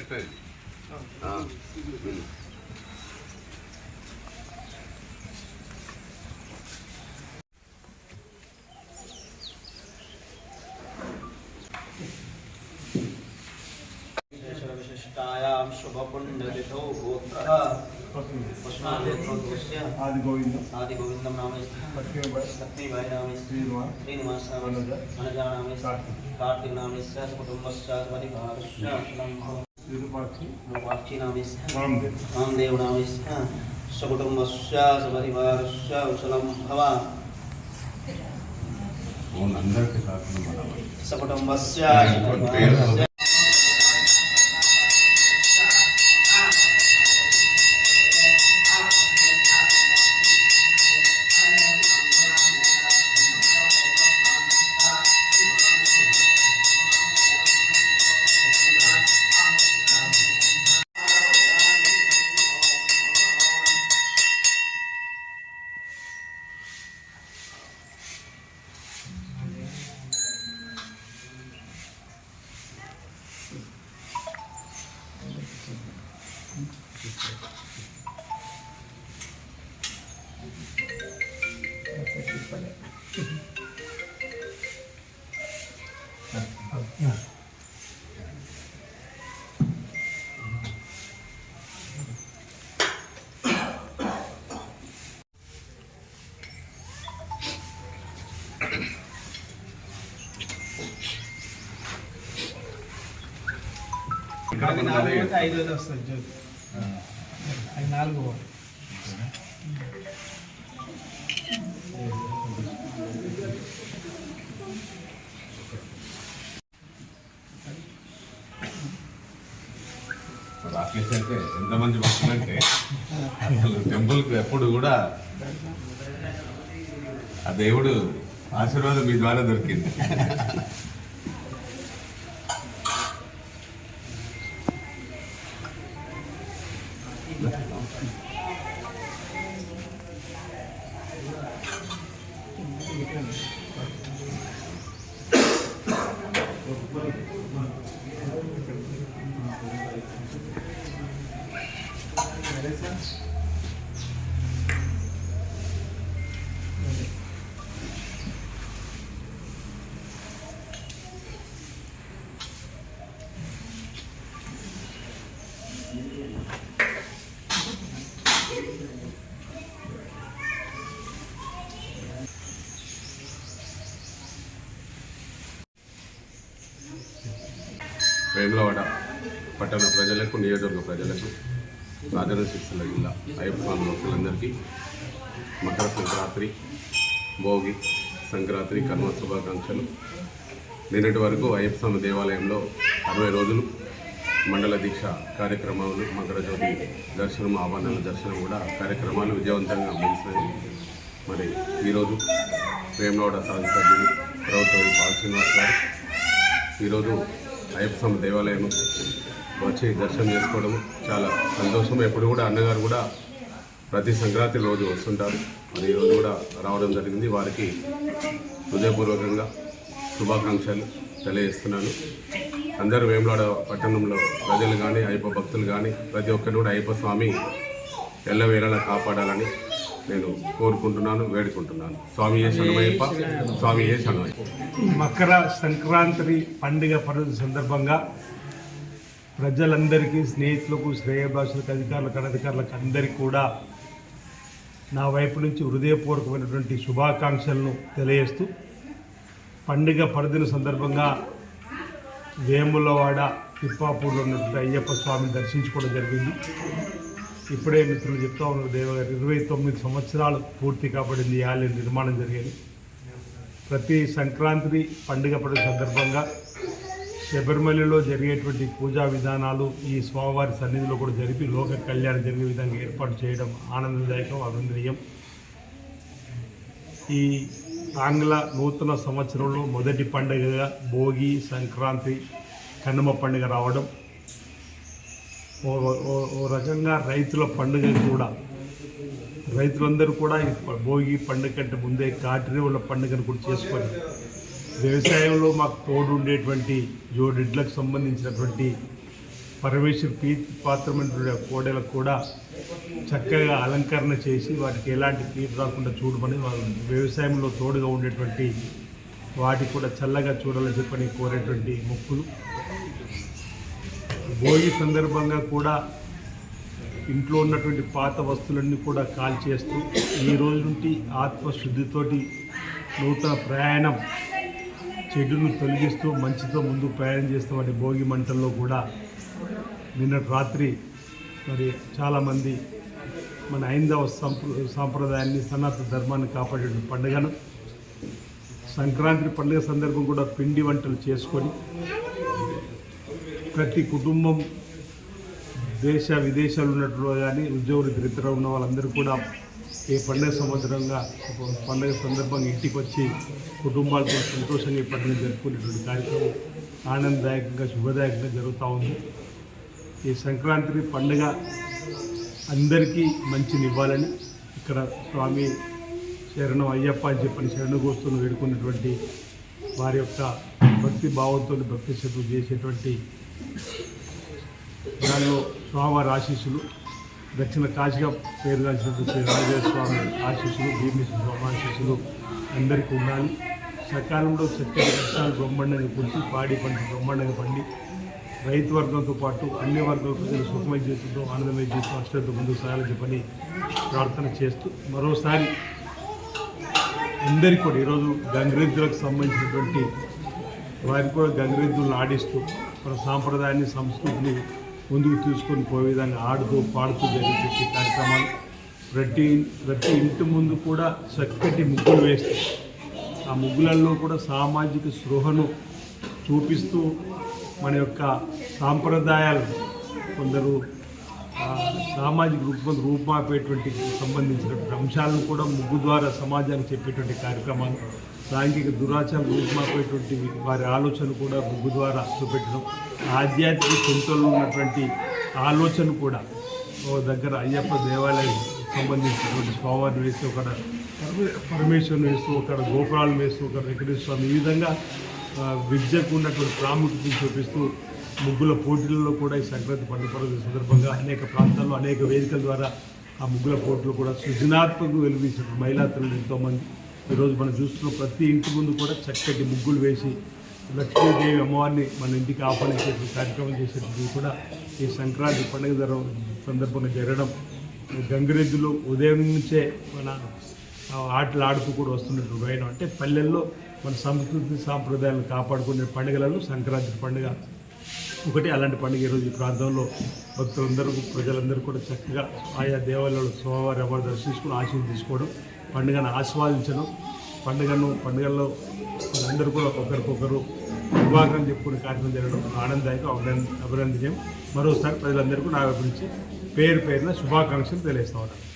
పెట్టండి. विशिष्टायां शुभपुण्यतिथौ गोत्रः आदिगोविन्दं नाम लक्ष्मीबाई नाम श्रीनिवास नाम वनजा नाम कार्तिक नाम कुटुम्बस्य परिवारस्य विरूपाक्षी नाम रामदेव नाम सकुटुम्बस्य परिवारस्य कुशलं भव सकुटुम्बस्य ఐదోది వస్తుంది జ్యోతి అది 4 రాకేష్ అంటే ఎంతమంది భక్తులంటే అసలు టెంపుల్కి ఎప్పుడు కూడా ఆ దేవుడు ఆశీర్వాదం మీ ద్వారా దొరికింది. వేములవాడ పట్టణ ప్రజలకు, నియోజకవర్గ ప్రజలకు, రాజన్న సిరిసిల్ల జిల్లా అయ్యప్ప స్వామి భక్తులందరికీ మకర సంక్రాంతి, భోగి, సంక్రాంతి, కర్మ శుభాకాంక్షలు. నిన్నటి వరకు అయ్యప్ప స్వామి దేవాలయంలో 60 రోజులు మండల దీక్ష కార్యక్రమాలు, మకర జ్యోతి దర్శనం, ఆహ్వానాల దర్శనం కూడా కార్యక్రమాలు విజయవంతంగా ముగిసినాయి. మరి ఈరోజు వేములవాడ శాసనసభ్యులు ప్రభుత్వ పాల్ శ్రీనివాస్ గారు ఈరోజు అయ్యప్ప స్వామి దేవాలయం వచ్చి దర్శనం చేసుకోవడం చాలా సంతోషం. ఎప్పుడు కూడా అన్నగారు కూడా ప్రతి సంక్రాంతి రోజు వస్తుంటారు. మరి ఈరోజు కూడా రావడం జరిగింది. వారికి హృదయపూర్వకంగా శుభాకాంక్షలు తెలియజేస్తున్నాను. అందరూ వేములవాడ పట్టణంలో ప్రజలు కానీ, అయ్యప్ప భక్తులు కానీ ప్రతి ఒక్కరు కూడా అయ్యప్ప స్వామి ఎల్లవేళలా కాపాడాలని నేను కోరుకుంటున్నాను, వేడుకుంటున్నాను. స్వామి ఏ శరణమయ్యప్ప, స్వామి ఏ శరణమయ్యప్ప. మకర సంక్రాంతి పండుగ పర్వ సందర్భంగా ప్రజలందరికీ, స్నేహితులకు, శ్రేయోభిలాషులకు, అధికారులకు, అనధికారులకు అందరికీ కూడా నా వైపు నుంచి హృదయపూర్వకమైనటువంటి శుభాకాంక్షలను తెలియజేస్తూ, పండుగ పర్వదిన సందర్భంగా వేములవాడ తిప్పాపూర్లో ఉన్నటువంటి అయ్యప్ప స్వామిని దర్శించుకోవడం జరిగింది. ఇప్పుడే మిత్రులు చెప్తా ఉన్నారు, దేవగారు 29 సంవత్సరాలు పూర్తి కాబడింది ఈ ఆలయం నిర్మాణం జరిగేది. ప్రతి సంక్రాంతి పండుగ పడిన సందర్భంగా శబరిమలలో జరిగేటువంటి పూజా విధానాలు ఈ స్వామివారి సన్నిధిలో కూడా జరిపి లోక కళ్యాణం జరిగే విధంగా ఏర్పాటు చేయడం ఆనందదాయకం, అభినందనీయం. ఈ ఆంగ్ల నూతన సంవత్సరంలో మొదటి పండుగగా భోగి, సంక్రాంతి, కనుమ పండుగ రావడం ఓ రకంగా రైతుల పండుగ కూడా, రైతులందరూ కూడా ఈ భోగి పండుగ కంటే ముందే కాటిరేవుల పండుగను కూడా చేసుకొని వ్యవసాయంలో మాకు తోడు ఉండేటువంటి జోడెడ్లకు సంబంధించినటువంటి పరమేశ్వర ప్రీతి పాత్రమైన కోడలకు కూడా చక్కగా అలంకరణ చేసి వాటికి ఎలాంటి కీడు రాకుండా చూడమని వాళ్ళు వ్యవసాయంలో తోడుగా ఉండేటువంటి వాటికి కూడా చల్లగా చూడాలని చెప్పని కోరేటువంటి మొక్కులు. భోగి సందర్భంగా కూడా ఇంట్లో ఉన్నటువంటి పాత వస్తువులన్నీ కూడా కాల్చేస్తూ ఈ రోజు నుండి ఆత్మశుద్ధితోటి నూతన ప్రయాణం, చెడును తొలగిస్తూ మంచితో ముందు ప్రయాణం చేస్తామని భోగి మంటల్లో కూడా నిన్నటి రాత్రి మరి చాలామంది మన హైందవ సాంప్రదాయాన్ని, సనాతన ధర్మాన్ని కాపాడే పండుగను సంక్రాంతి పండుగ సందర్భం కూడా పిండి వంటలు చేసుకొని ప్రతి కుటుంబం దేశ విదేశాలు ఉన్నట్లు కానీ ఉద్యోగులు ఇతర ఉన్న వాళ్ళందరూ కూడా ఈ పండుగ పండుగ సందర్భంగా ఇంటికి వచ్చి కుటుంబాలతో సంతోషంగా ఈ పండుగ జరుపుకునేటువంటి కార్యక్రమం ఆనందదాయకంగా శుభదాయకంగా జరుగుతూ ఉంది. ఈ సంక్రాంతి పండుగ అందరికీ మంచినివ్వాలని ఇక్కడ స్వామి శరణం అయ్యప్ప అని చెప్పని శరణగోస్తులు వేడుకున్నటువంటి వారి యొక్క భక్తి భావంతో భక్తి శ్రద్ధలు చేసేటువంటి దానిలో స్వామివారి ఆశీస్సులు, దక్షిణ కాశీగా పేరుగాంచినటువంటి రాజేశ్వర స్వామి ఆశీస్సులు, భీమేశ్వర స్వామి ఆశీస్సులు అందరికీ ఉండాలి. సకాలంలో చక్కటి వర్షాలు బ్రహ్మాండంగా కురిసి పాడి పంట బ్రహ్మాండంగా పండి రైతు వర్గంతో పాటు అన్ని వర్గాల ప్రజలు సుఖమయ జీవితంతో ఆనందమయ జీవితం అష్టంతో ముందుకు సాగాలని చెప్పని ప్రార్థన చేస్తూ మరోసారి అందరికీ కూడా ఈరోజు గంగిరెద్దులకు సంబంధించినటువంటి వారికి కూడా గంగిరెద్దులను ఆడిస్తూ మన సాంప్రదాయాన్ని, సంస్కృతిని ముందుకు తీసుకొని పోయే విధంగా ఆడుతూ పాడుతూ జరిగే కార్యక్రమాలు. ప్రతి ఇంటి ముందు కూడా చక్కటి ముగ్గులు వేస్తూ ఆ ముగ్గులలో కూడా సామాజిక స్పృహను చూపిస్తూ మన యొక్క సాంప్రదాయాలు కొందరు సామాజిక రూపమాపేటువంటి సంబంధించినటువంటి అంశాలను కూడా ముగ్గు ద్వారా సమాజానికి చెప్పేటువంటి కార్యక్రమాలు, సాంఘిక దురాచారం రూపమాపేటువంటి వారి ఆలోచన కూడా ముగ్గు ద్వారా చూపెట్టడం, ఆధ్యాత్మిక చింతనలో ఉన్నటువంటి ఆలోచన కూడా ఓ దగ్గర అయ్యప్ప దేవాలయం సంబంధించినటువంటి స్వామివారిని వేస్తూ ఒక పరమేశ్వరుని వేస్తూ ఒక గోపురాలను వేస్తూ ఒక వెంకటేశ్వర స్వామి ఈ విధంగా విద్యకు ఉన్నటువంటి ప్రాముఖ్యతను చూపిస్తూ ముగ్గుల పోటీలలో కూడా ఈ సంక్రాంతి పండుగ సందర్భంగా అనేక ప్రాంతాల్లో అనేక వేదికల ద్వారా ఆ ముగ్గుల పోటీలు కూడా సృజనాత్మకంగా వెలువరించిన మహిళాతలు ఎంతోమంది ఈరోజు మనం చూస్తున్న ప్రతి ఇంటి ముందు కూడా చక్కటి ముగ్గులు వేసి లక్ష్మీదేవి అమ్మవారిని మన ఇంటికి ఆహ్వానించేటువంటి కార్యక్రమం చేసేటప్పుడు కూడా ఈ సంక్రాంతి పండుగ సందర్భంగా జరగడం, గంగిరెద్దులు ఉదయం నుంచే మన ఆటలు ఆడుతూ కూడా వస్తున్నట్టు వేయడం అంటే పల్లెల్లో మన సంస్కృతి సాంప్రదాయాలను కాపాడుకునే పండుగలలో సంక్రాంతి పండుగ ఒకటి. అలాంటి పండుగ ఈరోజు ఈ ప్రాంతంలో భక్తులందరూ ప్రజలందరూ కూడా చక్కగా ఆయా దేవాలయాలు స్వామివారి అమ్మవారిని దర్శించుకుని ఆశీర్వాదం తీసుకోవడం, పండుగను ఆస్వాదించడం, పండుగల్లో అందరూ కూడా ఒకరికొకరు విభాగం చెప్పుకునే కార్యక్రమం జరగడం ఆనందదాయకం, అభినందనీయం. మరోసారి ప్రజలందరికీ నా గురించి పేరున శుభాకాంక్షలు తెలియజేస్తా ఉన్నాను.